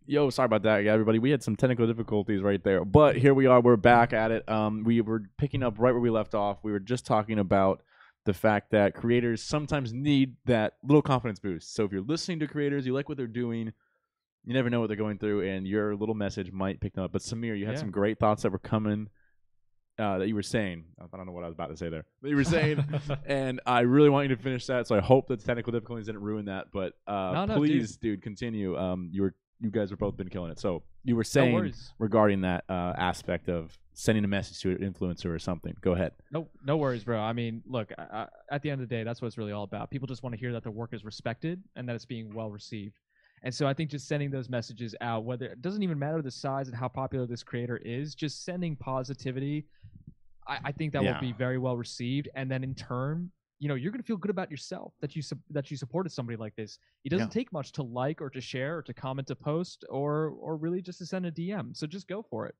Yo, sorry about that, everybody. We had some technical difficulties right there, but here we are. We're back at it. We were picking up right where we left off. We were just talking about the fact that creators sometimes need that little confidence boost. So if you're listening to creators, you like what they're doing, you never know what they're going through, and your little message might pick them up. But Samir, you had some great thoughts that were coming. That you were saying, I don't know what I was about to say there, but you were saying, and I really want you to finish that. So I hope that the technical difficulties didn't ruin that. But please, dude, continue. You guys have both been killing it. So you were saying regarding that aspect of sending a message to an influencer or something. Go ahead. No worries, bro. I mean, look, at the end of the day, that's what it's really all about. People just want to hear that their work is respected and that it's being well received. And so I think just sending those messages out, whether it doesn't even matter the size and how popular this creator is, just sending positivity, I think that will be very well received. And then in turn, you're going to feel good about yourself that you supported somebody like this. It doesn't take much to like or to share or to comment a post or really just to send a DM. So just go for it.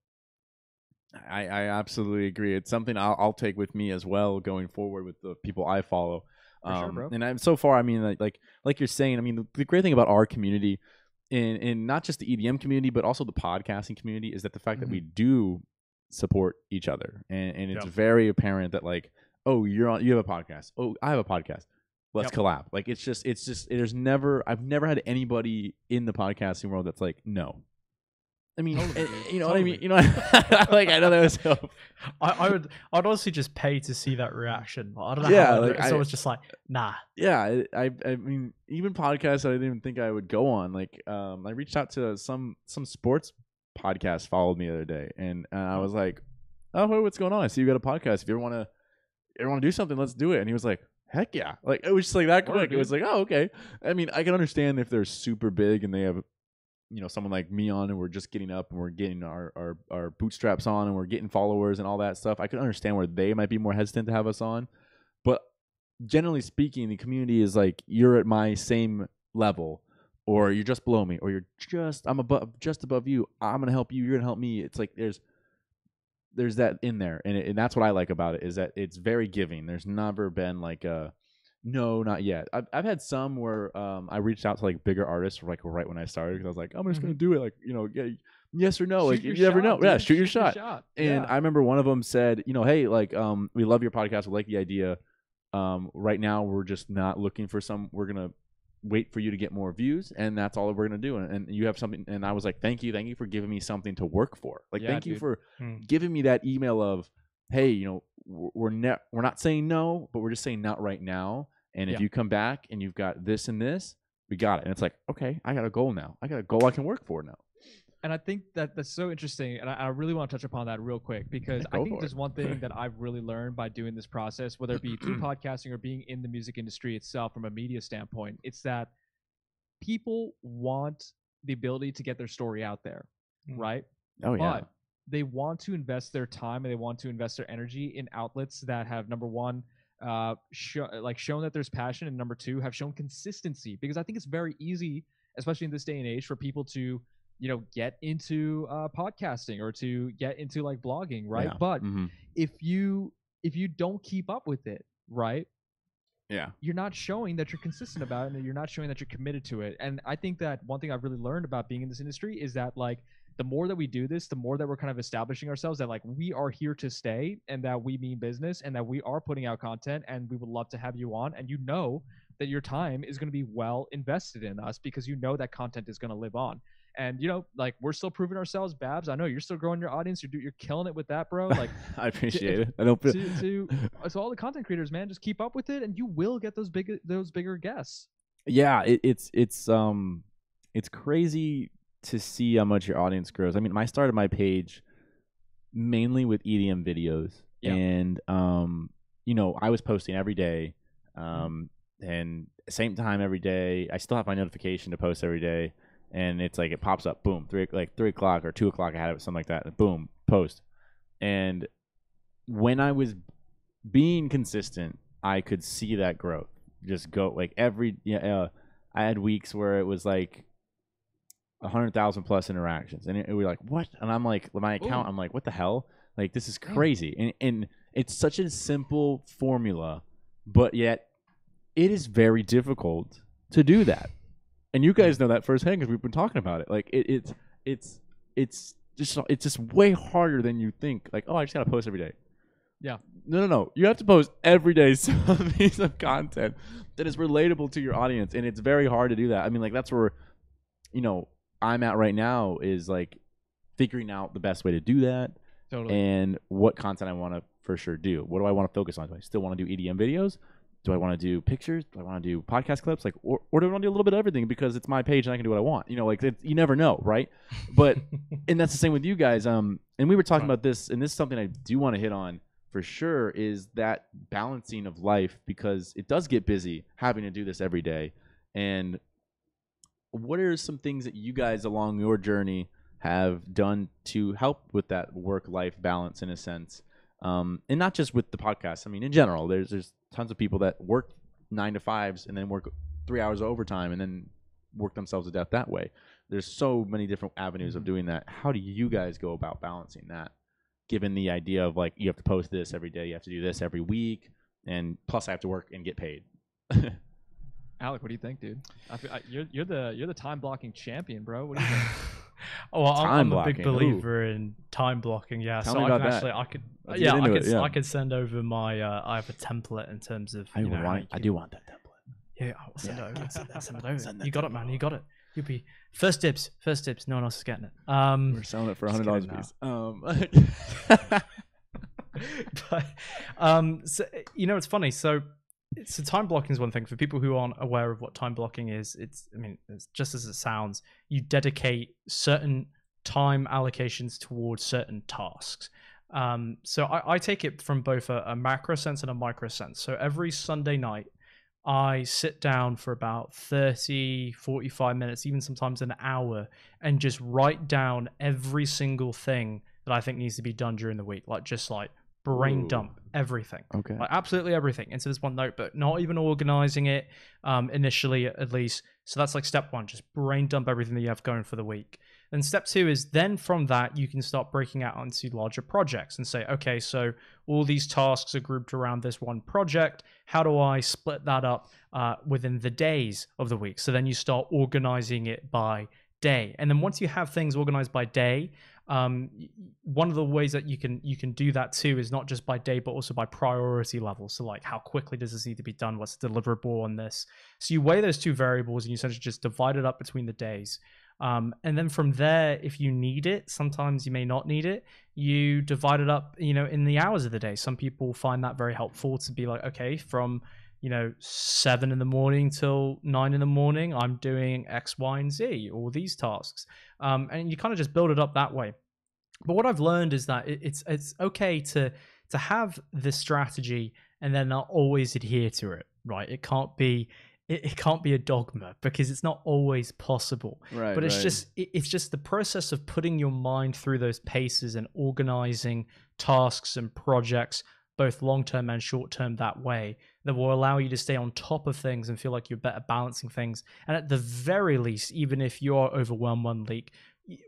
I absolutely agree. It's something I'll take with me as well going forward with the people I follow. Sure, bro. And so far, I mean, like you're saying, I mean, the great thing about our community, in not just the EDM community, but also the podcasting community, is that the fact that we do support each other, and it's very apparent that like, oh, you have a podcast. Oh, I have a podcast. Let's collab. Like it's just I've never had anybody in the podcasting world that's like, no. I mean, you know what I mean? You know, like I know that was tough. I'd honestly just pay to see that reaction. I don't know. Yeah, how it's always just like, nah. Yeah, I mean, even podcasts I didn't even think I would go on. Like, I reached out to some sports podcast followed me the other day, and I was like, oh, hey, what's going on? I see you got a podcast. If you ever want to do something, let's do it. And he was like, heck yeah. Like it was just like that quick. It was like, oh, okay. I mean, I can understand if they're super big and they have, someone like me on, and we're just getting up and we're getting our bootstraps on and we're getting followers and all that stuff. I can understand where they might be more hesitant to have us on. But generally speaking, the community is like, you're at my same level, or you're just below me, or I'm just above you. I'm going to help you. You're going to help me. It's like there's that in there. And that's what I like about it, is that it's very giving. There's never been like a, no, not yet. I've had some where I reached out to like bigger artists like right when I started, because I was like, I'm just going to do it. Like, yes or no. Like you never know. Dude. Yeah, shoot your shot. And I remember one of them said, hey, like, we love your podcast. We like the idea. Right now we're just not looking for we're going to wait for you to get more views, and that's all we're going to do. And you have something. And I was like, thank you for giving me something to work for. Like, thank you for giving me that email of, hey, we're not saying no, but we're just saying not right now. And if you come back and you've got this and this, we got it. And it's like, okay, I got a goal now. I got a goal I can work for now. And I think that's so interesting. And I really want to touch upon that real quick, because I think there's one thing that I've really learned by doing this process, whether it be through podcasting or being in the music industry itself from a media standpoint. It's that people want the ability to get their story out there, right? Oh, yeah. But they want to invest their time and they want to invest their energy in outlets that have, number one, shown that there's passion, and number two, have shown consistency. Because I think it's very easy, especially in this day and age, for people to get into podcasting or to get into like blogging, right? But if you don't keep up with it, right, you're not showing that you're consistent about it, and you're not showing that you're committed to it. And I think that one thing I've really learned about being in this industry is that like, the more that we do this, the more that we're kind of establishing ourselves that like we are here to stay, and that we mean business, and that we are putting out content, and we would love to have you on. And that your time is going to be well invested in us, because that content is going to live on. And like, we're still proving ourselves. Babs, I know you're still growing your audience. You're killing it with that, bro. Like, I appreciate it. I don't. To all the content creators, man, just keep up with it, and you will get those bigger guests. Yeah, it's crazy to see how much your audience grows. I mean, I started my page mainly with EDM videos, and I was posting every day, and same time every day. I still have my notification to post every day, and it's like it pops up, boom, 3 o'clock or 2 o'clock. I had it, something like that, and boom, post. And when I was being consistent, I could see that growth just go like I had weeks where it was like 100,000 plus interactions, and it was like, what? And I'm like, my account, I'm like, what the hell? Like, this is crazy. And it's such a simple formula, but yet it is very difficult to do that. And you guys know that firsthand because we've been talking about it. Like it's just way harder than you think. Like, oh, I just gotta post every day. Yeah. No. You have to post every day some piece of content that is relatable to your audience, and it's very hard to do that. I mean, like that's where, I'm at right now is like figuring out the best way to do that. Totally. And what content I want to for sure do. What do I want to focus on? Do I still want to do EDM videos? Do I want to do pictures? Do I want to do podcast clips? Like, or do I want to do a little bit of everything because it's my page and I can do what I want? Like you never know, right? But and that's the same with you guys. And we were talking about this, and this is something I do want to hit on for sure is that balancing of life because it does get busy having to do this every day. And what are some things that you guys along your journey have done to help with that work-life balance in a sense? And not just with the podcast. I mean, in general, there's tons of people that work 9 to 5s and then work 3 hours of overtime and then work themselves to death that way. There's so many different avenues of doing that. How do you guys go about balancing that? Given the idea of like, you have to post this every day, you have to do this every week, and plus I have to work and get paid. Alec, what do you think, dude? You're the time blocking champion, bro. What do you think? Well, I'm a big blocking. believer in time blocking. Yeah, Tell so me I about can that. actually, I could, Let's yeah, get into it, yeah. I could send over my. I have a template in terms of. I do want that template. Yeah, I'll send it over. Send it over. Send that You got it, man. You got it. You'll be first dibs. First dibs. No one else is getting it. We're selling it for just $100 kidding a piece. But so it's funny. So time blocking is one thing. For people who aren't aware of what time blocking is, it's just as it sounds. You dedicate certain time allocations towards certain tasks. So I take it from both a macro sense and a micro sense. So every Sunday night, I sit down for about 30, 45 minutes, even sometimes an hour, and just write down every single thing that I think needs to be done during the week. Just brain dump everything. Okay. Absolutely everything into this one notebook, not even organizing it initially at least. So that's like step one, just brain dump everything that you have going for the week. And step two is then from that, you can start breaking out onto larger projects and say, okay, so all these tasks are grouped around this one project. How do I split that up within the days of the week? So then you start organizing it by day. And then once you have things organized by day, one of the ways that you can do that too is not just by day, but also by priority level. So like, how quickly does this need to be done? What's deliverable on this? So you weigh those two variables and you essentially just divide it up between the days. And then from there, if you need it, sometimes you may not need it, you divide it up, in the hours of the day. Some people find that very helpful to be like, okay, from 7 in the morning till 9 in the morning, I'm doing X, Y, and Z, all these tasks. And you kind of just build it up that way. But what I've learned is that it's okay to have this strategy and then not always adhere to it, right? It can't be a dogma because it's not always possible. Right. But it's just the process of putting your mind through those paces and organizing tasks and projects, both long-term and short-term that way, that will allow you to stay on top of things and feel like you're better balancing things. And at the very least, even if you are overwhelmed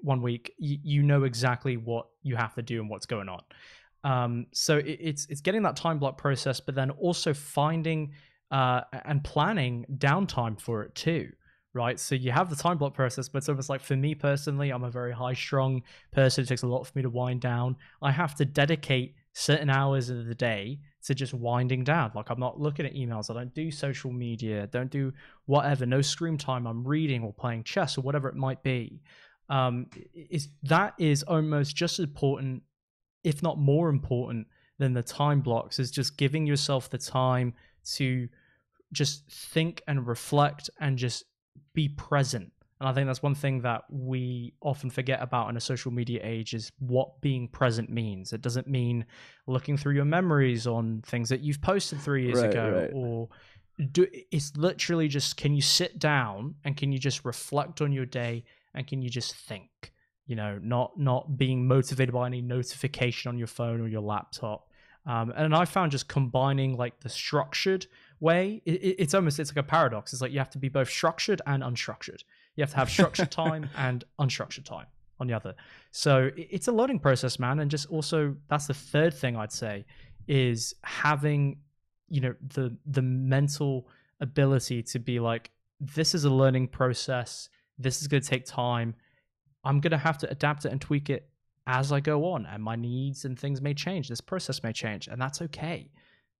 one week, you know exactly what you have to do and what's going on. So it's getting that time block process, but then also finding and planning downtime for it too, right? So you have the time block process, but it's almost like, for me personally, I'm a very high strung person. It takes a lot for me to wind down. I have to dedicate certain hours of the day to just winding down. Like, I'm not looking at emails. I don't do social media. Don't do whatever. No screen time. I'm reading or playing chess or whatever it might be. That is almost just as important, if not more important, than the time blocks, is just giving yourself the time to just think and reflect and just be present. And I think that's one thing that we often forget about in a social media age, is what being present means. It doesn't mean looking through your memories on things that you've posted 3 years ago, or it's literally just, can you sit down and can you just reflect on your day and can you just think, not being motivated by any notification on your phone or your laptop. And I found just combining like the structured way, it's like a paradox. It's like you have to be both structured and unstructured. You have to have structured time and unstructured time on the other. So it's a learning process, man. And just also, that's the third thing I'd say, is having, the mental ability to be like, this is a learning process. This is going to take time. I'm going to have to adapt it and tweak it as I go on, and my needs and things may change. This process may change, and that's okay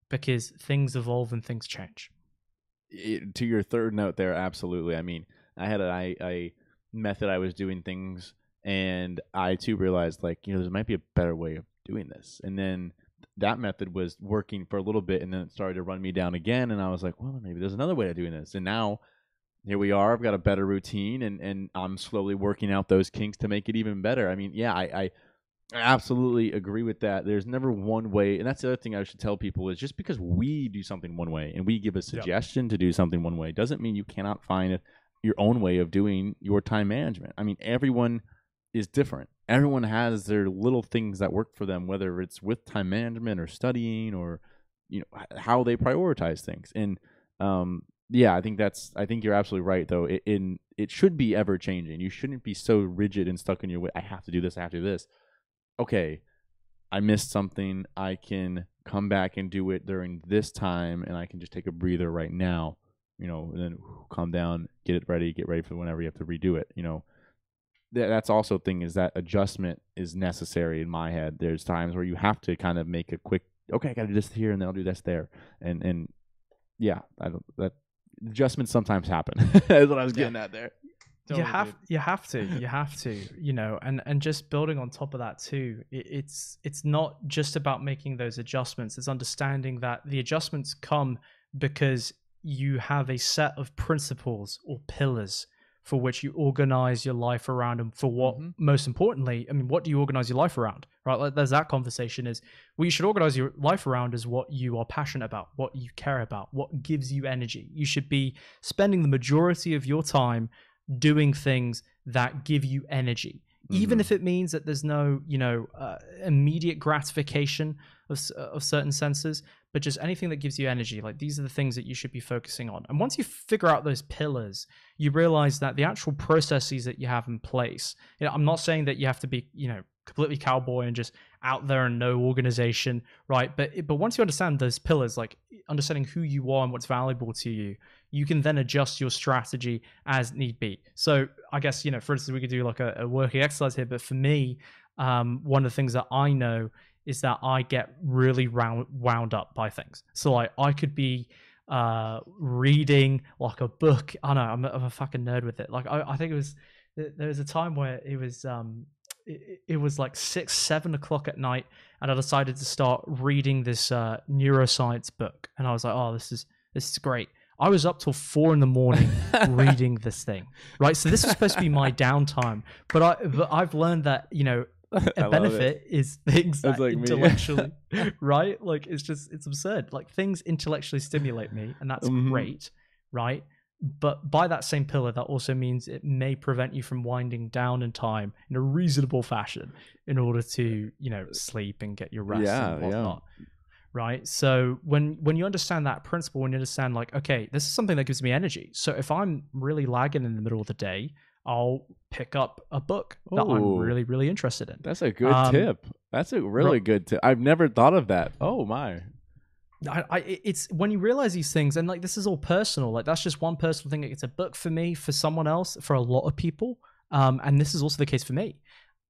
because things evolve and things change. To your third note there, absolutely. I mean, I had a method I was doing things, and I too realized, like, you know, there might be a better way of doing this. And then that method was working for a little bit, and then it started to run me down again. And I was like, well, maybe there's another way of doing this. And now here we are. I've got a better routine, and I'm slowly working out those kinks to make it even better. I mean, yeah, I absolutely agree with that. There's never one way, and that's the other thing I should tell people is just because we do something one way and we give a suggestion to do something one way doesn't mean you cannot find your own way of doing your time management. I mean, everyone is different. Everyone has their little things that work for them, whether it's with time management or studying or, you know, how they prioritize things. And yeah, I think you're absolutely right though. It should be ever changing. You shouldn't be so rigid and stuck in your way. I have to do this. I have to do this. Okay, I missed something. I can come back and do it during this time, and I can just take a breather right now, you know, and then calm down, get ready for whenever you have to redo it, you know. That's also a thing, is that adjustment is necessary in my head. There's times where you have to kind of make a quick, okay, I got to do this here, and then I'll do this there, and yeah, that adjustments sometimes happen. That's what I was getting at there. Totally, you have to, you know, and just building on top of that too, it's not just about making those adjustments. It's understanding that the adjustments come because you have a set of principles or pillars for which you organize your life around, and for what, most importantly, I mean, what do you organize your life around, right? Like, there's that conversation is what you should organize your life around is what you are passionate about, what you care about, what gives you energy. You should be spending the majority of your time doing things that give you energy, even if it means that there's no, you know, immediate gratification of certain senses, but just anything that gives you energy. Like, these are the things that you should be focusing on. And once you figure out those pillars, you realize that the actual processes that you have in place, you know, I'm not saying that you have to be, you know, completely cowboy and just out there and no organization, right? But once you understand those pillars, like understanding who you are and what's valuable to you, you can then adjust your strategy as need be. So I guess, you know, for instance, we could do like a working exercise here, but for me, one of the things that I know is that I get really wound up by things. So like, I could be reading like a book. I know I'm a fucking nerd with it. Like, I think there was a time where it was like 6-7 o'clock at night, and I decided to start reading this neuroscience book, and I was like, oh, this is great. I was up till 4 a.m. reading this thing, right? So this is supposed to be my downtime, but I've learned that, you know, a benefit is things that like intellectually, right? Like, it's absurd. Like, things intellectually stimulate me, and that's great, right? But by that same pillar, that also means it may prevent you from winding down in time in a reasonable fashion in order to, you know, sleep and get your rest and whatnot. Right. So when you understand that principle, when you understand, like, okay, this is something that gives me energy. So if I'm really lagging in the middle of the day, I'll pick up a book that I'm really, really interested in. That's a good tip. That's a really good tip. I've never thought of that. Oh my. It's when you realize these things, and like, this is all personal. Like, that's just one personal thing. It's a book for me, for someone else, for a lot of people. And this is also the case for me,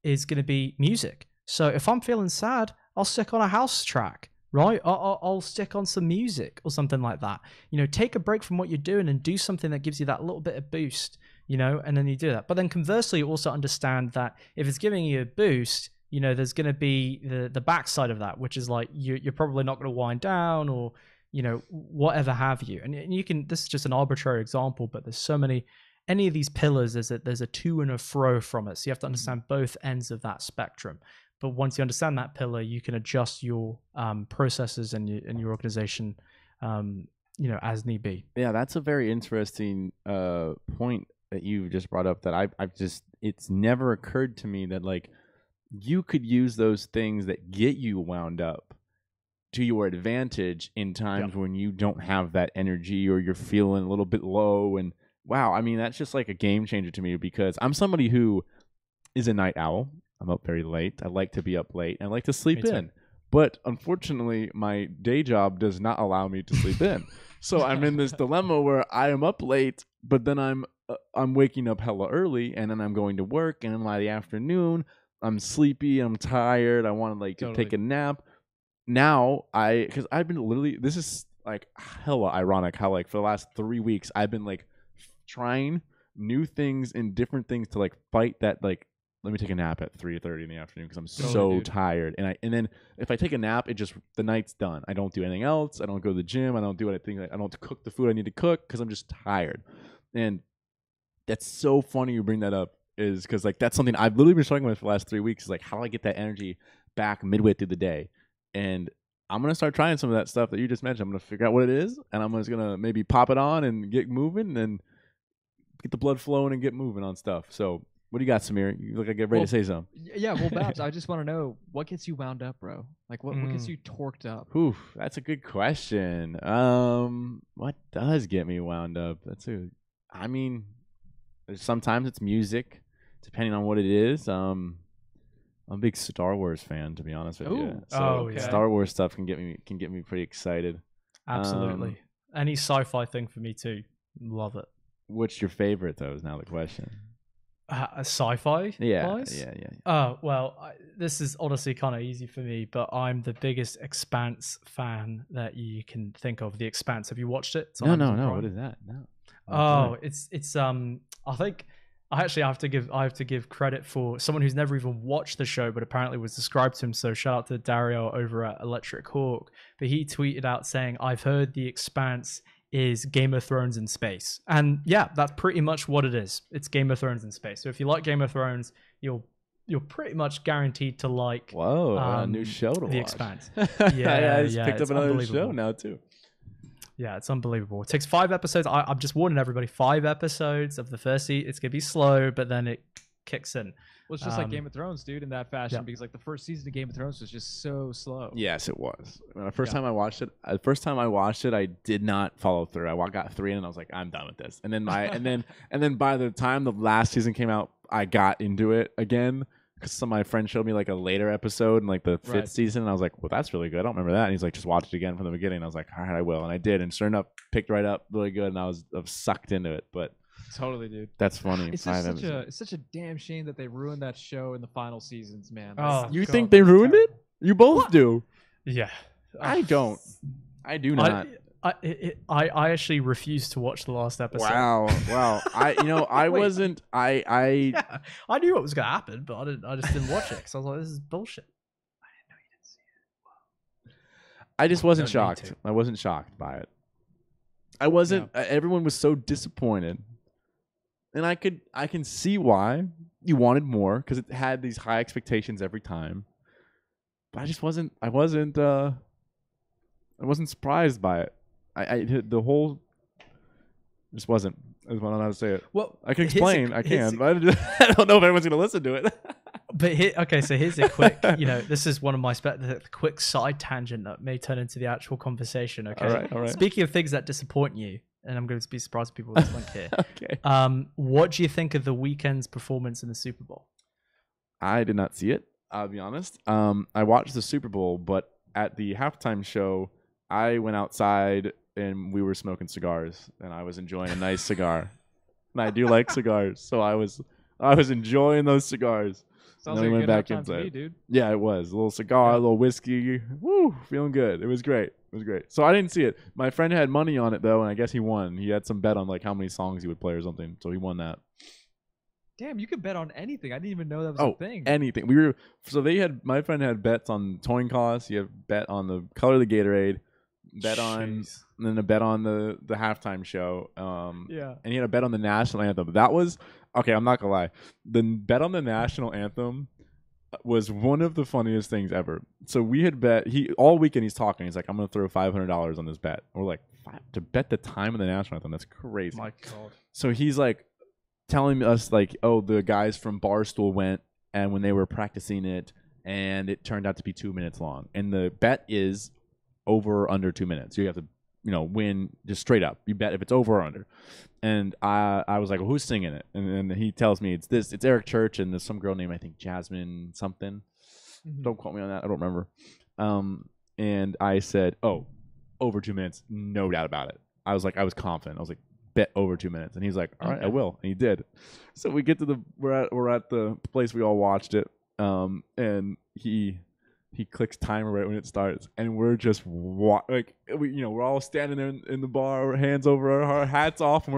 is going to be music. So if I'm feeling sad, I'll stick on a house track. Right? I'll stick on some music or something like that. You know, take a break from what you're doing and do something that gives you that little bit of boost, you know, and then you do that. But then conversely, you also understand that if it's giving you a boost, you know, there's going to be the backside of that, which is like, you're probably not going to wind down, or, you know, whatever have you. And you can, this is just an arbitrary example, but there's so many, any of these pillars, there's a to and a fro from it. So you have to understand both ends of that spectrum. But once you understand that pillar, you can adjust your processes and your organization, you know, as need be. Yeah, that's a very interesting point that you just brought up. That I've just, it's never occurred to me that, like, you could use those things that get you wound up to your advantage in times when you don't have that energy, or you're feeling a little bit low. And wow, I mean, that's just like a game changer to me, because I'm somebody who is a night owl. I'm up very late. I like to be up late. I like to sleep in. But unfortunately, my day job does not allow me to sleep in. So I'm in this dilemma where I am up late, but then I'm waking up hella early, and then I'm going to work, and then by the afternoon I'm sleepy, I'm tired, I want to like take a nap. Now because I've been literally, this is like hella ironic how like for the last 3 weeks I've been like trying new things and different things to like fight that like let me take a nap at 3:30 in the afternoon because I'm so tired. And then if I take a nap, the night's done. I don't do anything else. I don't go to the gym. I don't do anything. I don't cook the food I need to cook because I'm just tired. And that's so funny you bring that up, is because like that's something I've literally been struggling with for the last 3 weeks. Is like, how do I get that energy back midway through the day? And I'm gonna start trying some of that stuff that you just mentioned. I'm gonna figure out what it is, and I'm just gonna maybe pop it on and get moving and get the blood flowing and get moving on stuff. So. What do you got, Samir? You look like you're ready to say something. Yeah, well, Babs, I just want to know what gets you wound up, bro. Like, what gets you torqued up? Oof, that's a good question. What does get me wound up? I mean, sometimes it's music, depending on what it is. I'm a big Star Wars fan, to be honest with you. So Star Wars stuff can get me pretty excited. Absolutely. Any sci-fi thing for me too. Love it. What's your favorite though? Is now the question. Sci-fi? Yeah. Oh, well, this is honestly kind of easy for me, but I'm the biggest Expanse fan that you can think of. The Expanse. Have you watched it? No. What is that? No. Oh, it's I think I have to give credit for someone who's never even watched the show, but apparently was described to him. So shout out to Dario over at Electric Hawk. But he tweeted out saying, "I've heard the Expanse is Game of Thrones in space." And yeah, that's pretty much what it is. It's Game of Thrones in space. So if you like Game of Thrones, you're pretty much guaranteed to like a new show to watch. The Expanse. I just picked up another show now too. Yeah, it's unbelievable. It takes 5 episodes. I'm just warning everybody, 5 episodes of the first season. It's gonna be slow, but then it kicks in. Well, it's just like Game of Thrones, dude, in that fashion, because like the first season of Game of Thrones was just so slow. Yes, it was. The first time I watched it, I did not follow through. I got 3 in and I was like, I'm done with this. And then and then by the time the last season came out, I got into it again because some of my friends showed me like a later episode in like the 5th season, and I was like, well, that's really good. I don't remember that. And he's like, just watch it again from the beginning. And I was like, all right, I will. And I did, and sure enough, picked right up, really good, and I was sucked into it. But totally, dude. That's funny. It's just such a damn shame that they ruined that show in the final seasons, man. Oh, you think they ruined it? You both do. Yeah. I don't. I do not. I actually refused to watch the last episode. Wow. I wasn't. Yeah, I knew what was gonna happen, but I just didn't watch it because I was like, this is bullshit. I didn't know you didn't see it. Wow. I just wasn't shocked. I wasn't shocked by it. I wasn't. Everyone was so disappointed. And I can see why you wanted more because it had these high expectations every time. But I wasn't surprised by it. The whole just wasn't. I don't know how to say it. Well, I can explain. I can, but I don't know if everyone's gonna listen to it. But so here's a quick. This is one of my quick side tangent that may turn into the actual conversation. Okay. All right. Speaking of things that disappoint you. And I'm going to be surprised if people with this link here. Okay. What do you think of the Weeknd's performance in the Super Bowl? I did not see it. I'll be honest. I watched the Super Bowl, but at the halftime show, I went outside and we were smoking cigars, and I was enjoying a nice cigar. And I do like cigars, so I was enjoying those cigars. Sounds like a good halftime to me, dude. Yeah, it was. A little cigar, a little whiskey. Woo, feeling good. It was great. So I didn't see it. My friend had money on it, though, and I guess he won. He had some bet on like how many songs he would play or something, so he won that. Damn, you could bet on anything. I didn't even know that was a thing. Anything. My friend had bets on towing costs. He had bet on the color of the Gatorade, and then a bet on the halftime show. And he had a bet on the national anthem. That was okay. I'm not gonna lie. The bet on the national anthem was one of the funniest things ever. So we had bet. All weekend he's talking. He's like, I'm gonna throw $500 on this bet. We're like, to bet the time of the national anthem? That's crazy. My God. So he's like telling us like, oh, the guys from Barstool went, and when they were practicing it, and it turned out to be 2 minutes long, and the bet is over or under 2 minutes. You have to, win just straight up. You bet if it's over or under. And I was like, well, who's singing it? And he tells me it's Eric Church and there's some girl named, I think, Jasmine something. Mm-hmm. Don't quote me on that. I don't remember. And I said, oh, over 2 minutes, no doubt about it. I was confident. I was like, bet over 2 minutes, and he's like, all right, I will, and he did. So we get to we're at the place we all watched it, and he clicks timer right when it starts, and we're just we're all standing there in the bar, hands over our hats off, and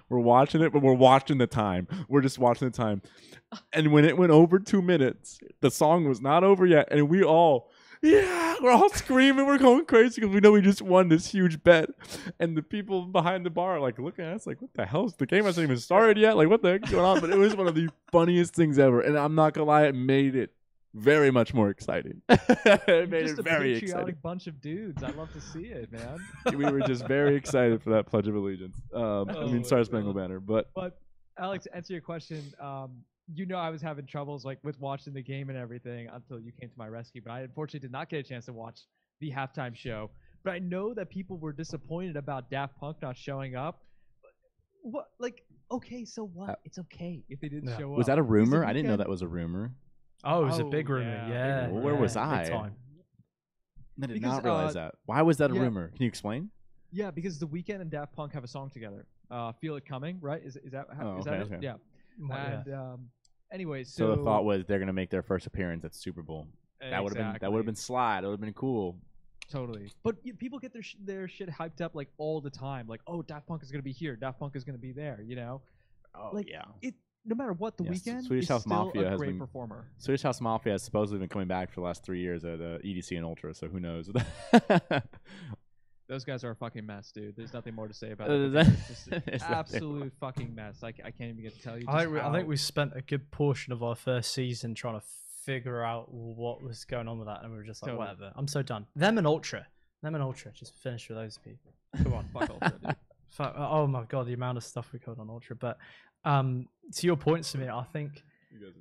we're watching it, but we're watching the time. We're just watching the time. And when it went over 2 minutes, the song was not over yet, and we're all screaming, we're going crazy because we know we just won this huge bet. And the people behind the bar are like looking at us like, what the hell? The game hasn't even started yet. Like, what the heck's going on? But it was one of the funniest things ever. And I'm not gonna lie, it made it very much more exciting. It made it very exciting. Bunch of dudes. I love to see it, man. We were just very excited for that Pledge of Allegiance. Star Spangled Banner. But Alex, to answer your question, I was having troubles like with watching the game and everything until you came to my rescue. But I unfortunately did not get a chance to watch the halftime show. But I know that people were disappointed about Daft Punk not showing up. What? Like, okay, so what? It's okay if they didn't show up. Was that a rumor? I didn't know that was a rumor. Oh, it was a big rumor. Yeah. Well, where was I? I did not realize that. Why was that a rumor? Can you explain? Yeah, because The Weeknd and Daft Punk have a song together. Feel It Coming, right? Is that how, is that it? Yeah. And anyway, so the thought was they're gonna make their first appearance at Super Bowl. That would have been slide. That would have been cool. Totally. But people get their shit hyped up like all the time. Like, oh, Daft Punk is gonna be here. Daft Punk is gonna be there. You know. Oh like, yeah. No matter what, The Weeknd Swedish is House still Mafia a has great been, performer. Swedish House Mafia has supposedly been coming back for the last 3 years at EDC and Ultra, so who knows? Those guys are a fucking mess, dude. There's nothing more to say about it. It's just an absolute fucking mess. I can't even get to tell you. I think we spent a good portion of our first season trying to figure out what was going on with that, and we were just like, whatever. I'm so done. Them and Ultra. Just finish with those people. Come on, fuck Ultra, dude. Oh my god, the amount of stuff we covered on Ultra. But to your point, Samir, I think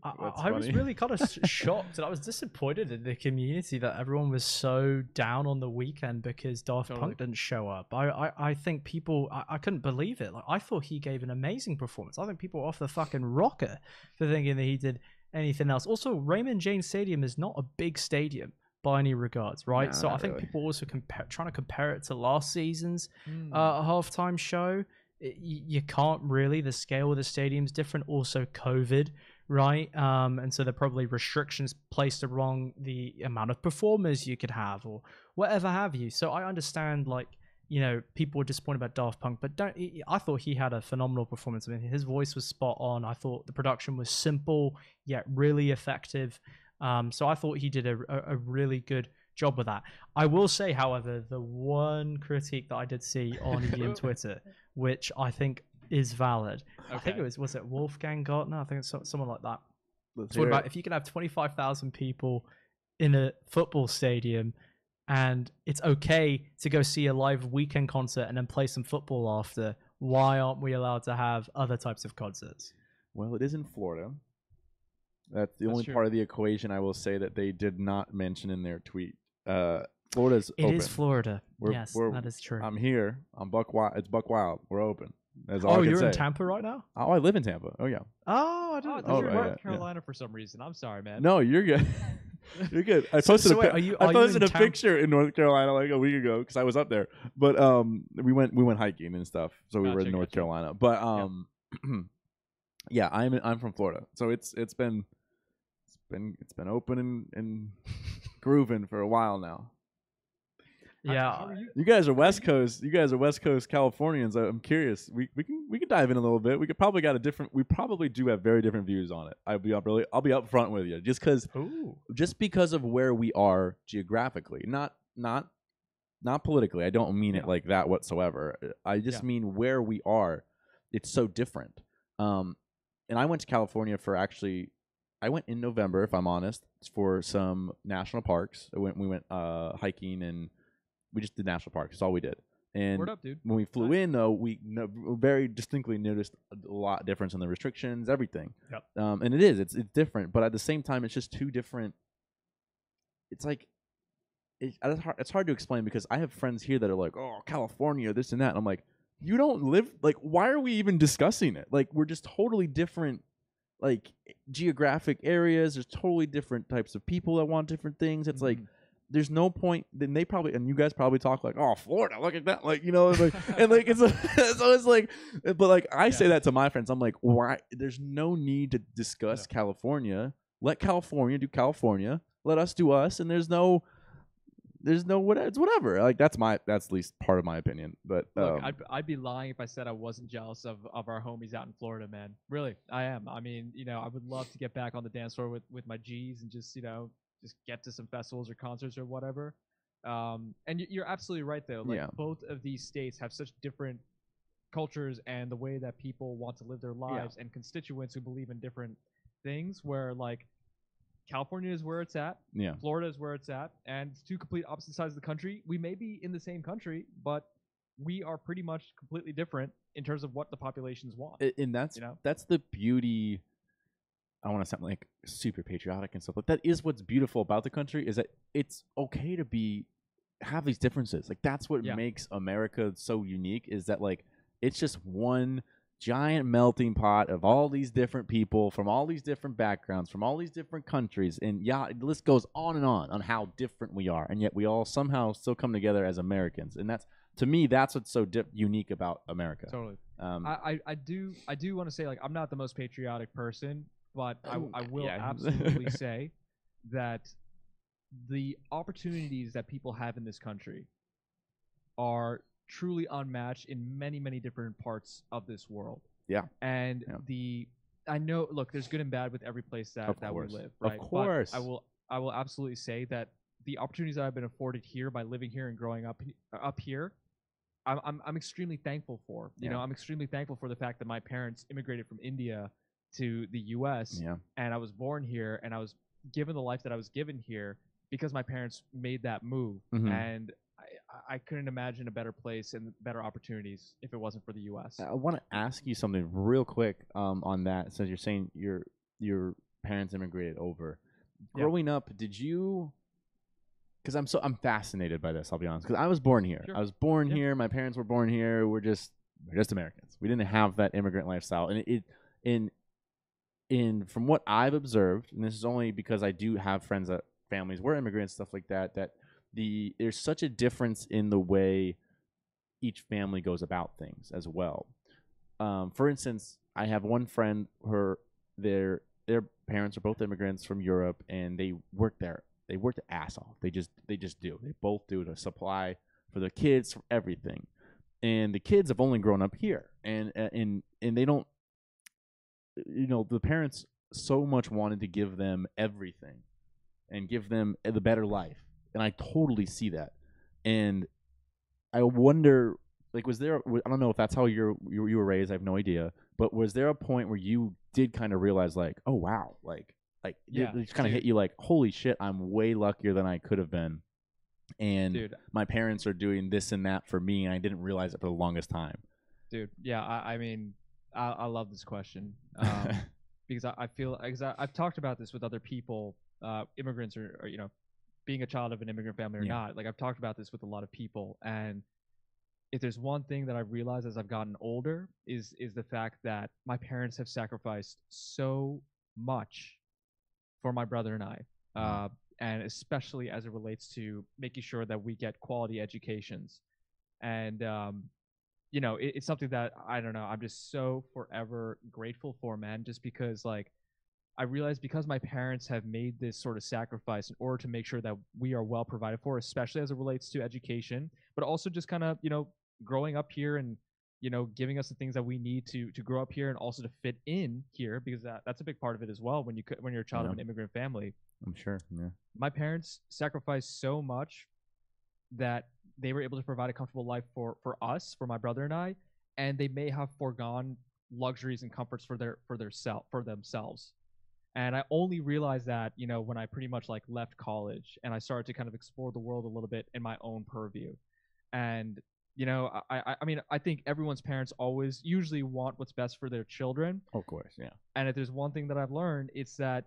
I was really kind of shocked, and I was disappointed in the community that everyone was so down on The Weeknd because Daft Punk didn't show up. I think people, I couldn't believe it. Like, I thought he gave an amazing performance. I think people were off the fucking rocker for thinking that he did anything else. Also, Raymond James Stadium is not a big stadium by any regards, right? No, so I think really. People also trying to compare it to last season's halftime show. You can't really. The scale of the stadium's different. Also, COVID, right? And so there are probably restrictions placed around the amount of performers you could have or whatever have you. So I understand, like, people were disappointed about Daft Punk, but I thought he had a phenomenal performance. I mean, his voice was spot on. I thought the production was simple yet really effective. So I thought he did a really good job with that. I will say, however, the one critique that I did see on EDM Twitter, which I think is valid. Okay. I think it was it Wolfgang Gartner? I think it's someone like that. What about if you can have 25,000 people in a football stadium and it's okay to go see a live Weeknd concert and then play some football after, why aren't we allowed to have other types of concerts? Well, it is in Florida. That's the only part of the equation I will say that they did not mention in their tweet. Florida's open. It is Florida. Yes, that is true. I'm here. I'm Buck Wild. It's Buck Wild. We're open. That's all I can say. In Tampa right now? Oh, I live in Tampa. Oh, yeah. Oh, I didn't. You're in North Carolina for some reason. I'm sorry, man. No, you're good. You're good. I posted a picture in North Carolina like a week ago because I was up there. But we went hiking and stuff, so we were in North Carolina. But yeah, I'm from Florida, so it's been open and grooving for a while now. Yeah, you guys are West Coast. You guys are West Coast Californians. I'm curious. We can dive in a little bit. We probably do have very different views on it. I'll be up front with you, just because of where we are geographically, not politically. I don't mean it like that whatsoever. I just mean where we are. It's so different. And I went to California I went in November, if I'm honest, for some national parks. We went hiking and we just did national parks. That's all we did. And word up, dude. When we flew in, though, we very distinctly noticed a lot difference in the restrictions, everything. Yep. And it's different, but at the same time, it's just two different. It's like it's hard to explain because I have friends here that are like, oh, California, this and that. And I'm like, you don't live like. Why are we even discussing it? Like, we're just totally different. Like geographic areas, there's totally different types of people that want different things. It's like there's no point. Then they probably, and you guys probably talk like, "Oh, Florida, look at that!" Like, like, and like it's so it's like, but like I say that to my friends. I'm like, why? There's no need to discuss California. Let California do California. Let us do us, and there's no whatever. It's whatever. Like that's at least part of my opinion. But look, I'd be lying if I said I wasn't jealous of our homies out in Florida, man. Really, I am. I mean, I would love to get back on the dance floor with my G's and just just get to some festivals or concerts or whatever. And you're absolutely right though. Like both of these states have such different cultures and the way that people want to live their lives and constituents who believe in different things. Where like California is where it's at. Yeah. Florida is where it's at. And it's two complete opposite sides of the country. We may be in the same country, but we are pretty much completely different in terms of what the populations want. And that's the beauty. I don't want to sound like super patriotic and stuff, but that is what's beautiful about the country is that it's okay to have these differences. Like that's what makes America so unique is that like it's just one giant melting pot of all these different people from all these different backgrounds, from all these different countries. And the list goes on how different we are. And yet we all somehow still come together as Americans. And to me, that's what's so unique about America. Totally. I do want to say, like, I'm not the most patriotic person, but I will absolutely say that the opportunities that people have in this country are truly unmatched in many, many different parts of this world. Yeah. And I know, look, there's good and bad with every place that we live, right? Of course. But I will absolutely say that the opportunities that I've been afforded here by living here and growing up here, I'm extremely thankful for. You know, I'm extremely thankful for the fact that my parents immigrated from India to the US and I was born here and I was given the life that I was given here because my parents made that move. And I couldn't imagine a better place and better opportunities if it wasn't for the U.S. I want to ask you something real quick on that. So you're saying your parents immigrated over. Growing up, did you? Because I'm fascinated by this. I'll be honest. Because I was born here. Sure. I was born here. My parents were born here. We're just Americans. We didn't have that immigrant lifestyle, and in from what I've observed, and this is only because I do have friends that families were immigrants, stuff like that. There's such a difference in the way each family goes about things as well. For instance, I have one friend. Their parents are both immigrants from Europe, and they work there. They work the ass off. They just do. They both do to supply for the kids, for everything. And the kids have only grown up here, and they don't. The parents so much wanted to give them everything, and give them the better life. And I totally see that, and I wonder, like, was there? I don't know if that's how you were raised. I have no idea. But was there a point where you did kind of realize, like, oh wow, like it just kind of hit you, like, holy shit, I'm way luckier than I could have been, and my parents are doing this and that for me, and I didn't realize it for the longest time. Dude, yeah, I mean, I love this question because I feel because I've talked about this with other people, immigrants or being a child of an immigrant family or not. Like I've talked about this with a lot of people, and if there's one thing that I've realized as I've gotten older is the fact that my parents have sacrificed so much for my brother and I, and especially as it relates to making sure that we get quality educations. And it's something that I don't know, I'm just so forever grateful for, man, just because like I realized because my parents have made this sort of sacrifice in order to make sure that we are well provided for, especially as it relates to education, but also just kind of, growing up here and, giving us the things that we need to grow up here and also to fit in here, because that's a big part of it as well when you're a child of an immigrant family. I'm sure. Yeah. My parents sacrificed so much that they were able to provide a comfortable life for us, for my brother and I, and they may have foregone luxuries and comforts for themselves. And I only realized that, when I pretty much like left college and I started to kind of explore the world a little bit in my own purview. And, I mean, I think everyone's parents always usually want what's best for their children. Of course, yeah. And if there's one thing that I've learned, it's that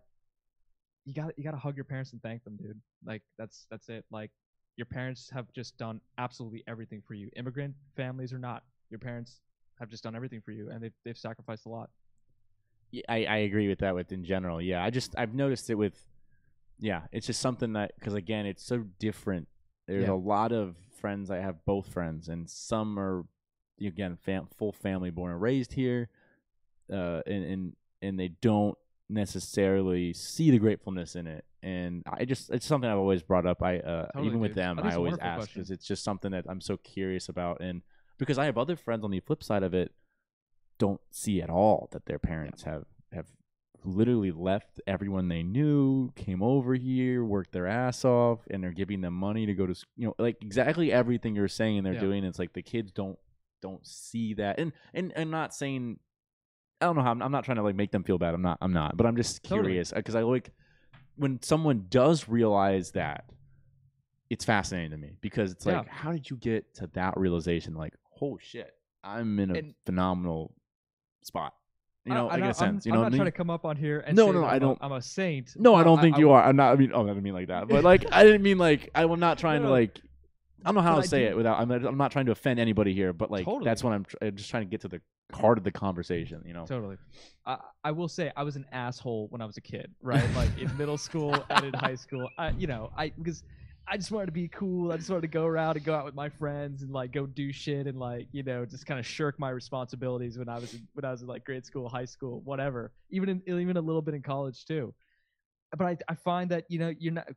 you gotta hug your parents and thank them, dude. Like that's it. Like your parents have just done absolutely everything for you. Immigrant families or not, your parents have just done everything for you, and they've sacrificed a lot. Yeah, I agree with that. In general, yeah. I've noticed it with, it's just something that, because again, it's so different. There's a lot of friends. I have both friends, and some are, again, full family, born and raised here, and they don't necessarily see the gratefulness in it. And it's something I've always brought up. Totally, even with dude. them, I always ask, because it's just something that I'm so curious about, and because I have other friends on the flip side of it, don't see at all that their parents have literally left everyone they knew, came over here, worked their ass off, and they're giving them money to go to, like exactly everything you're saying they're doing. It's like the kids don't see that, and I'm not saying, I don't know how, I'm not trying to like make them feel bad. I'm not, but I'm just curious, because I like when someone does realize that. It's fascinating to me, because it's like, how did you get to that realization? Like, oh shit, I'm in a phenomenal spot. You know, like in a sense. I'm not trying to come up on here and say I don't. I'm a saint. No, I don't think you are. I'm not. I didn't mean like that. But like, I didn't mean like, I'm not trying to like. I don't know how to say it without. I'm not trying to offend anybody here. But like, that's what I'm just trying to get to the heart of the conversation. You know. Totally. I will say I was an asshole when I was a kid, right? Like in middle school and in high school. Because I just wanted to be cool. I just wanted to go around and go out with my friends and like go do shit and like, just kind of shirk my responsibilities when I was in like grade school, high school, whatever. Even a little bit in college too. But I find that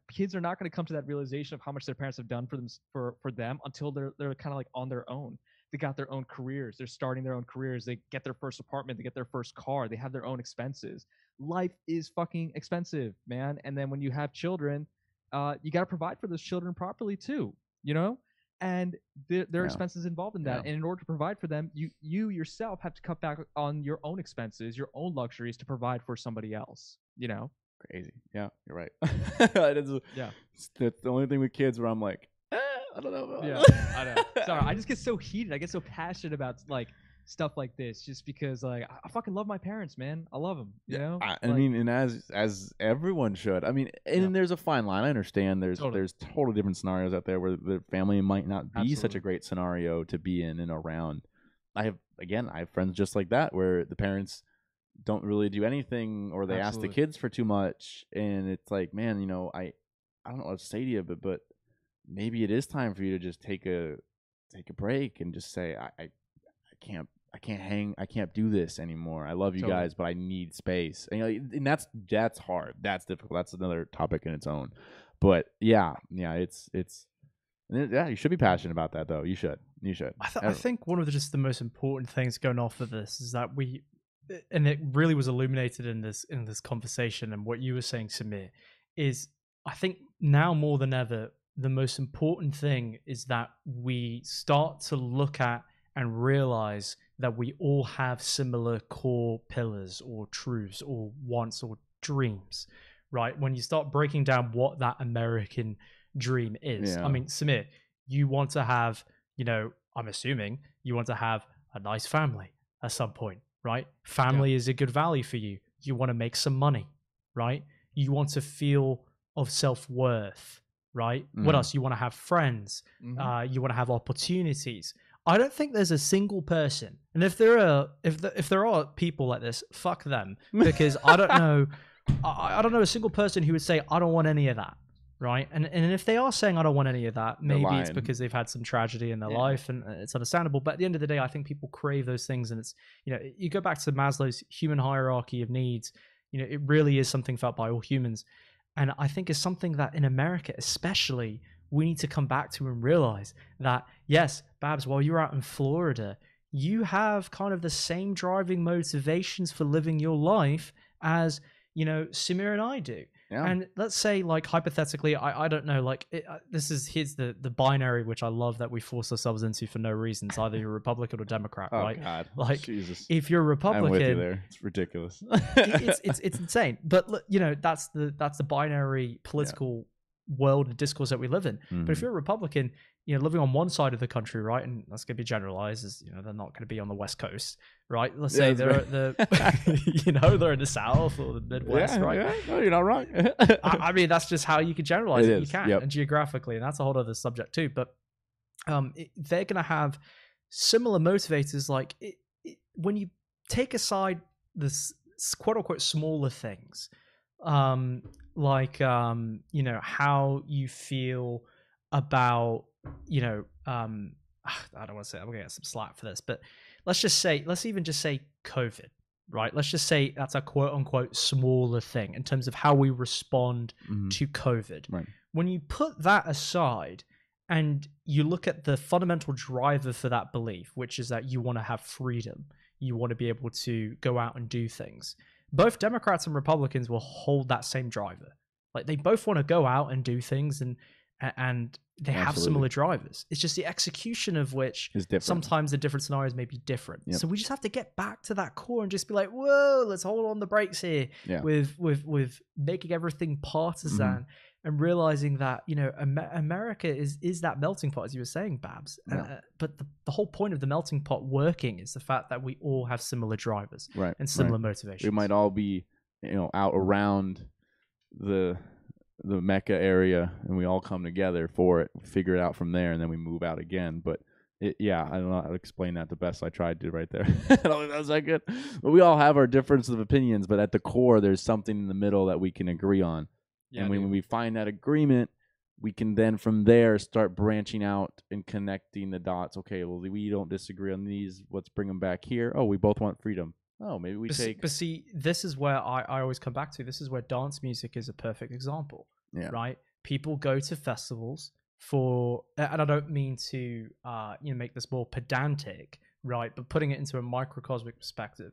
kids are not going to come to that realization of how much their parents have done for them until they're kind of like on their own. They got their own careers. They're starting their own careers. They get their first apartment. They get their first car. They have their own expenses. Life is fucking expensive, man. And then when you have children, you got to provide for those children properly too, and there are expenses involved in that. And in order to provide for them, you yourself have to cut back on your own expenses, your own luxuries to provide for somebody else, Crazy. Yeah, you're right. That's the only thing with kids where I'm like, I don't know. I know. Sorry, I just get so heated. I get so passionate about like stuff like this, just because like I fucking love my parents, man. I love them. I mean, and as everyone should. I mean, and there's a fine line. I understand. There's totally different scenarios out there where the family might not be such a great scenario to be in and around. I have friends just like that where the parents don't really do anything, or they ask the kids for too much, and it's like, man, I don't know what to say to you, but maybe it is time for you to just take a break and just say, I can't do this anymore. I love you guys, but I need space. And that's hard. That's difficult. That's another topic in its own. But it's you should be passionate about that though. You should. I think one of the most important things going off of this is that and it really was illuminated in this conversation, and what you were saying, Samir, is I think now more than ever, the most important thing is that we start to look at and realize that we all have similar core pillars or truths or wants or dreams, right? When you start breaking down what that American dream is. I mean, Samir, you want to have, I'm assuming you want to have a nice family at some point, right? Family is a good value for you. You want to make some money, right? You want to feel of self-worth, right? What else? You want to have friends. You want to have opportunities. I don't think there's a single person, and if there are people like this, fuck them, because I don't know, I don't know a single person who would say I don't want any of that, right? And if they are saying I don't want any of that, maybe it's because they've had some tragedy in their life, and it's understandable. But at the end of the day, I think people crave those things, and it's you go back to Maslow's human hierarchy of needs. It really is something felt by all humans, and I think it's something that in America, especially, we need to come back to and realize that, yes, Babs, while you're out in Florida, you have kind of the same driving motivations for living your life as, Samir and I do. Yeah. And let's say, like, hypothetically, I don't know, like, here's the binary, which I love that we force ourselves into for no reason. It's either you're Republican or Democrat, right? God. Like, Jesus. If you're a Republican, I'm with you there. It's ridiculous. it's insane. But, that's the binary political world and discourse that we live in. But if you're a Republican, living on one side of the country, right, and that's going to be generalized, as they're not going to be on the West Coast, right? Let's say they're they're in the South or the Midwest, right? Yeah, no, you're not wrong. I mean, that's just how you can generalize it. You can, yep. And geographically, and that's a whole other subject too. But they're going to have similar motivators. Like when you take aside this quote unquote smaller things, like you know, how you feel about, you know, I don't want to say, I'm gonna get some slack for this, but let's even just say COVID, right? Let's just say that's a quote unquote smaller thing in terms of how we respond to COVID. Right. When you put that aside and you look at the fundamental driver for that belief, which is that you want to have freedom, you want to be able to go out and do things. Both Democrats and Republicans will hold that same driver. Like, they both want to go out and do things, and they have similar drivers. It's just the execution of which is different. Sometimes the different scenarios may be different. Yep. So we just have to get back to that core and just be like, whoa, let's hold on the brakes here with making everything partisan and realizing that, you know, America is that melting pot, as you were saying, Babs. But the whole point of the melting pot working is the fact that we all have similar drivers and similar motivations. We might all be, you know, out around the Mecca area, and we all come together for it, figure it out from there, and then we move out again. But I don't know how to explain that the best. I tried to right there. I don't think that was that good. But we all have our differences of opinions, but at the core, there's something in the middle that we can agree on. Yeah, and when we find that agreement, we can then from there start branching out and connecting the dots. Okay, well, we don't disagree on these. Let's bring them back here. Oh, we both want freedom. Oh, maybe we take... But see, this is where I always come back to. This is where dance music is a perfect example, right? People go to festivals for... And I don't mean to you know, make this more pedantic, right? But putting it into a microcosmic perspective.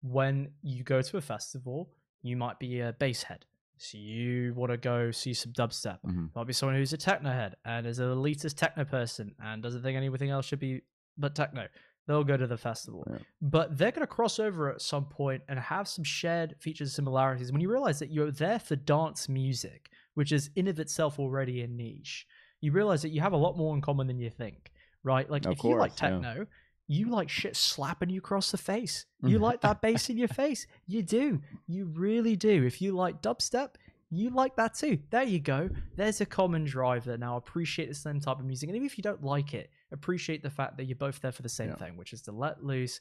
When you go to a festival, you might be a bass head. So you want to go see some dubstep. Might be someone who's a techno head and is an elitist techno person and doesn't think anything else should be but techno. They'll go to the festival. But they're going to cross over at some point and have some shared features and similarities. When you realize that you're there for dance music, which is in of itself already a niche, you realize that you have a lot more in common than you think, right? Like, if you like techno, you like shit slapping you across the face. You like that bass in your face. You do. You really do. If you like dubstep, you like that too. There you go. There's a common driver. Now, appreciate the same type of music. And even if you don't like it, appreciate the fact that you're both there for the same thing, which is to let loose,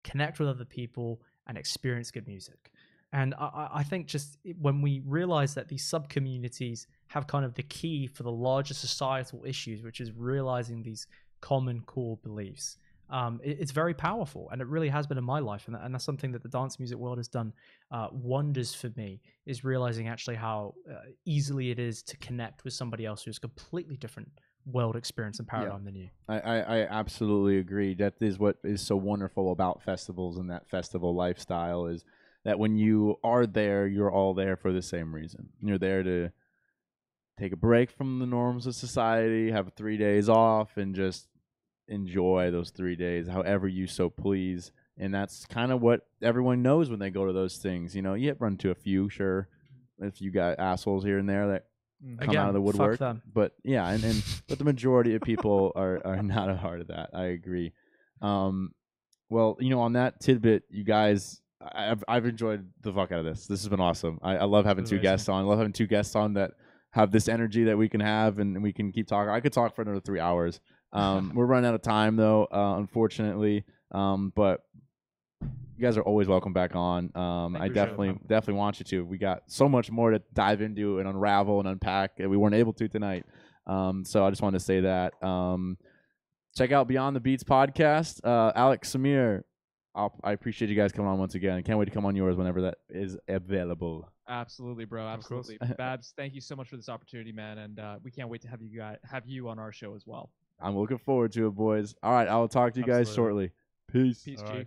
connect with other people, and experience good music. And I think just when we realize that these sub-communities have kind of the key for the larger societal issues, which is realizing these common core beliefs, it's very powerful, and it really has been in my life, and that's something that the dance music world has done wonders for me, is realizing actually how easily it is to connect with somebody else who's a completely different world experience and paradigm than you. I absolutely agree. That is what is so wonderful about festivals and that festival lifestyle, is that when you are there, you're all there for the same reason. You're there to take a break from the norms of society, have 3 days off, and just enjoy those 3 days however you so please. And that's kind of what everyone knows when they go to those things. You know, you run to a few, sure, if you got assholes here and there that come out of the woodwork, but but the majority of people are not a part of that. I agree. Well, you know, on that tidbit, you guys, I've enjoyed the fuck out of this. This has been awesome. I love having two guests on. I love having two guests on that have this energy that we can have, and we can keep talking. I could talk for another 3 hours. We're running out of time though, unfortunately. But you guys are always welcome back on. I definitely want you to. We got so much more to dive into and unravel and unpack that we weren't able to tonight. So I just wanted to say that. Check out Beyond the Beats podcast. Alex, Samir, I appreciate you guys coming on once again. I can't wait to come on yours whenever that is available. Absolutely, bro. Absolutely. Babs, thank you so much for this opportunity, man. And we can't wait to have you on our show as well. I'm looking forward to it, boys. All right, I will talk to you guys shortly. Peace. Peace, G.